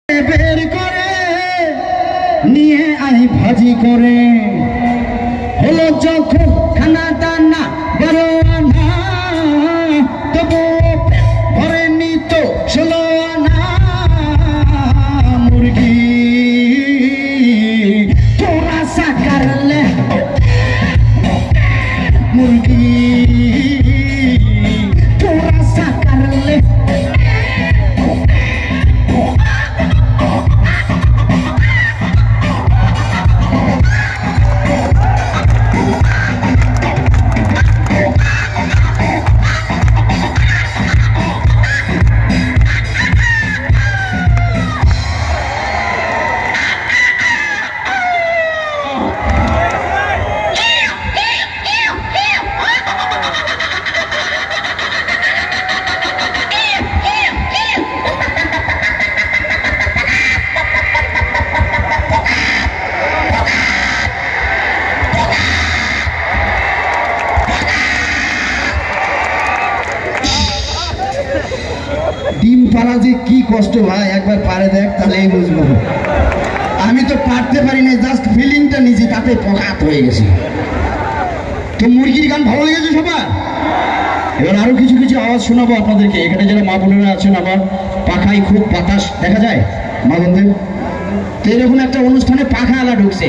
বের করে নিয়ে আই ভাজি করে হলো যখন খানা দানা বড় আনা তবু ভরেনি তো 16 আনা মুরগি তোরা সা করলে মুরগি তোরা সা করলে ডিম পাড়া যে কি কষ্ট ভাই, একবার পারে দেখ তাহলেই বুঝবো। আমি তো পারতে পারি না, জাস্ট ফিলিংটা নিয়েছি, তাতে পকাত হয়ে গেছে। তো মুরগির গান ভালো লেগেছে সবার? এবার আরো কিছু কিছু আওয়াজ শোনাবো আপনাদেরকে। এখানে যারা মা বোনেরা আছেন, আমার পাখায় খুব বাতাস দেখা যায় মা বোনদের। তো এরকম একটা অনুষ্ঠানে পাখা আলা ঢুকছে,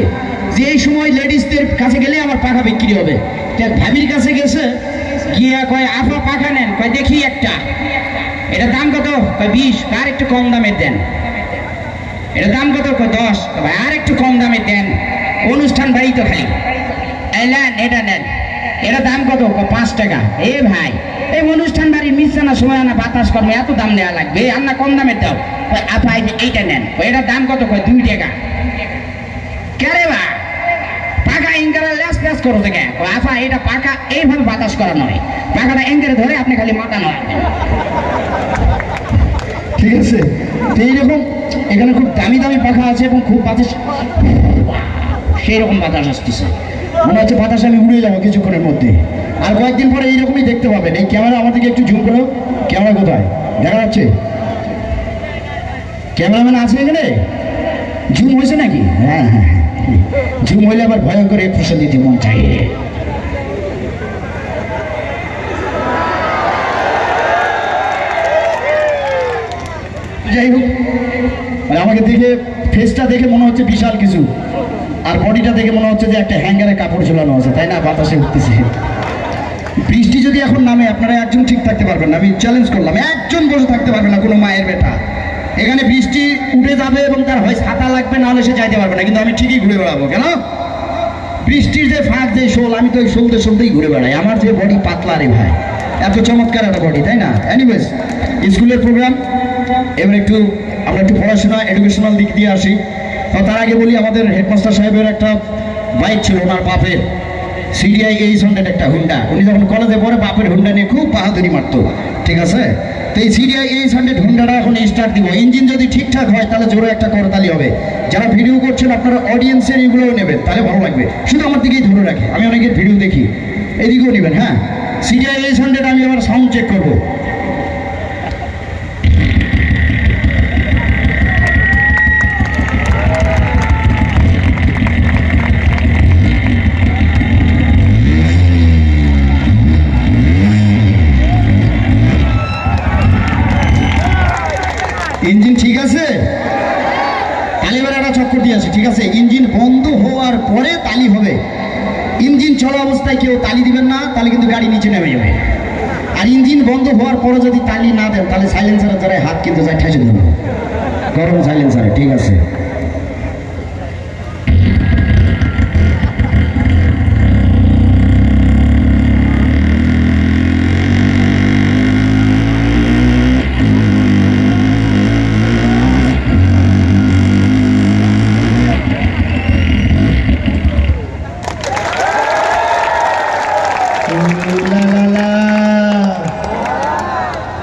যে এই সময় লেডিসদের কাছে গেলে আমার পাখা বিক্রি হবে। ভাবির কাছে গেছে, গিয়া কয় আফা পাখা নেন, কয় দেখি একটা। এটা দাম কত? কয় 20। আর একটু কম দামে দেন। এটা দাম কত? কয় 10। আর একটু কম দামে দেন, অনুষ্ঠান বাড়ি তো খালি। নেন এটা নেন। এটা দাম কত? 5 টাকা। এ ভাই, এই অনুষ্ঠান বাড়ির মিশানা সময় আনা বাতাস করবে, এত দাম দেওয়া লাগবে? আর না কম দামে দাও। আপা এইটা নেন। এটা দাম কত? কয় 2 টাকা। কে বা পাকা ইঙ্গারা লেস লেস করো থেকে? আপা এটা পাকা এইভাবে বাতাস করা নয়, পাকাটা এঙ্গারে ধরে আপনি খালি মাথা নয়। ঠিক আছে, তো এইরকম এখানে খুব দামি দামি পাখা আছে এবং খুব বাতাস, সেই রকম বাতাস আসতেছে। মনে হচ্ছে বাতাস আমি উড়ে যাবো কিছুক্ষণের মধ্যে। আর কয়েকদিন পরে এইরকমই দেখতে পাবেন। এই ক্যামেরা আমার দিকে একটু জুম করো। ক্যামেরা কোথায় দেখা যাচ্ছে? ক্যামেরাম্যান আছে এখানে? জুম হয়েছে নাকি? হ্যাঁ হ্যাঁ, জুম হইলে আবার ভয়ঙ্কর এক্সপ্রেশন দিতে মন চাই। যাই হোক, মানে আমাকে দেখে ফেসটা দেখে মনে হচ্ছে বিশাল কিছু, আর বডিটা দেখে মনে হচ্ছে যে একটা হ্যাঙ্গারে কাপড় ঝোলানো আছে, তাই না? বাতাসে উঠতেছে। বৃষ্টি যদি এখন নামে, আপনারা একজন ঠিক থাকতে পারবেন না, আমি চ্যালেঞ্জ করলাম, একজন বসে থাকতে পারবে না, কোনো মায়ের বেটা। এখানে বৃষ্টি উঠে যাবে এবং তার হয় ছাতা লাগবে, না হলে সে যাইতে পারবে না, কিন্তু আমি ঠিকই ঘুরে বেড়াবো। কেন? বৃষ্টির যে ফাঁক, যে শোল, আমি তো ওই শোলতে শোলতেই ঘুরে বেড়াই। আমার যে বডি পাতলা রে ভাই, এত চমৎকার একটা বডি, তাই না? এনিওয়েজ, স্কুলের প্রোগ্রাম, এবার একটু আমরা একটু পড়াশোনা এডুকেশনাল দিক দিয়ে আসি। তো তার আগে বলি, আমাদের হেডমাস্টার সাহেবের একটা বাইক ছিল, ওনার বাপের CDI 800 একটা হুন্ডা। উনি যখন কলেজে পড়ে বাপের হুন্ডা নিয়ে খুব বাহাদুরি মারতো, ঠিক আছে? তো এই CDI 800 হুন্ডাটা এখন স্টার্ট দিব। ইঞ্জিন যদি ঠিকঠাক হয় তাহলে জোরে একটা করতালি হবে। যারা ভিডিও করছেন আপনারা অডিয়েন্সের এগুলোও নেবেন, তাহলে ভালো লাগবে। শুধু আমার দিকেই ধরে রাখে, আমি অনেকের ভিডিও দেখি, এদিকেও নেবেন। হ্যাঁ, CDI 800 আমি আবার সাউন্ড চেক করবো। ইঞ্জিন ঠিক আছে? তালি এবার একটা চক্কর দিয়ে আছে, ঠিক আছে? ইঞ্জিন বন্ধ হওয়ার পরে তালি হবে। ইঞ্জিন চলা অবস্থায় কেউ তালি দিবেন না, তাহলে কিন্তু গাড়ি নিচে নেমে যাবে। আর ইঞ্জিন বন্ধ হওয়ার পরে যদি তালি না দেন, তাহলে সাইলেন্সারের দ্বারা হাত কিন্তু যায় ঠেসে দেবে, গরম সাইলেন্সারে, ঠিক আছে?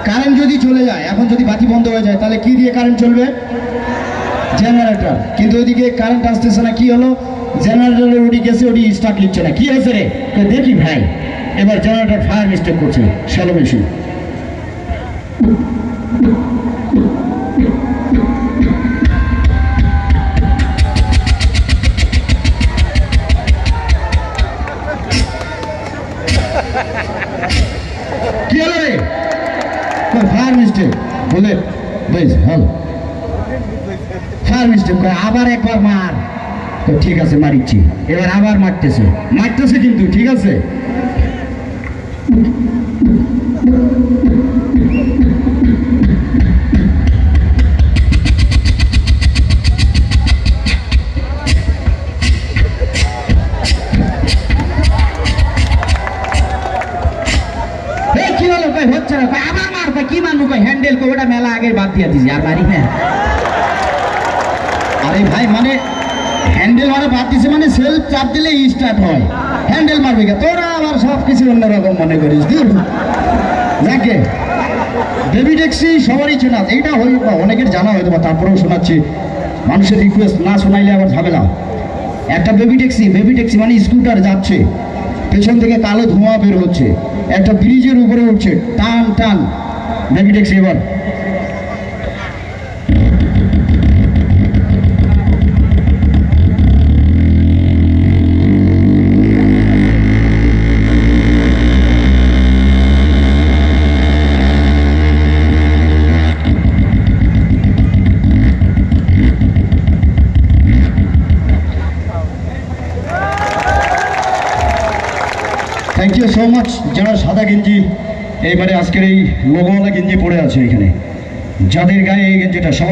কারেন্ট যদি চলে যায়, এখন যদি বাতি বন্ধ হয়ে যায়, তাহলে কি দিয়ে কারেন্ট চলবে? জেনারেটর। কিন্তু ওইদিকে কারেন্ট আসতেছে না, কি হলো? জেনারেটরের ওটি গেছে, ওটি স্টার্ট নিচ্ছে না। কি হয়েছে রে? দেখি ভাই, এবার জেনারেটর ফায়ার মিস্টেক করছে, শ্যালো মেশিন। বুলেট বেশ ভালো ফার মিস্টেক করে আবার একবার মার তো ঠিক আছে মারিচ্ছি এবার আবার মারতেছে কিন্তু ঠিক আছে কি হলো কই হচ্ছে না আবার মার কি মানবো কই হ্যান্ডেল কই ওটা মেলা আগে বাদ দিয়ে দিছি আর মারি না আরে ভাই মানে হ্যান্ডেল মানে বাদ দিছে মানে সেলফ চাপ দিলে স্টার্ট হয় হ্যান্ডেল মারবে কে তোরা আবার সব কিছু অন্যরকম মনে করিস দূর যাকে বেবি ট্যাক্সি সবারই চেনা এইটা অনেকের জানা হয়তো বা তারপরেও শোনাচ্ছি মানুষের রিকোয়েস্ট না শোনাইলে আবার ঝামেলা একটা বেবি ট্যাক্সি মানে স্কুটার যাচ্ছে পেছন থেকে কালো ধোঁয়া বের হচ্ছে একটা ব্রিজের উপরে উঠছে টান টান বেবি ট্যাক্সি এবার থ্যাংক ইউ সো মাচ যারা সাদা গেঞ্জি এইবারে আজকের এই লোগোওয়ালা গেঞ্জি পরে আছে এখানে যাদের গায়ে এই গেঞ্জিটা সবাই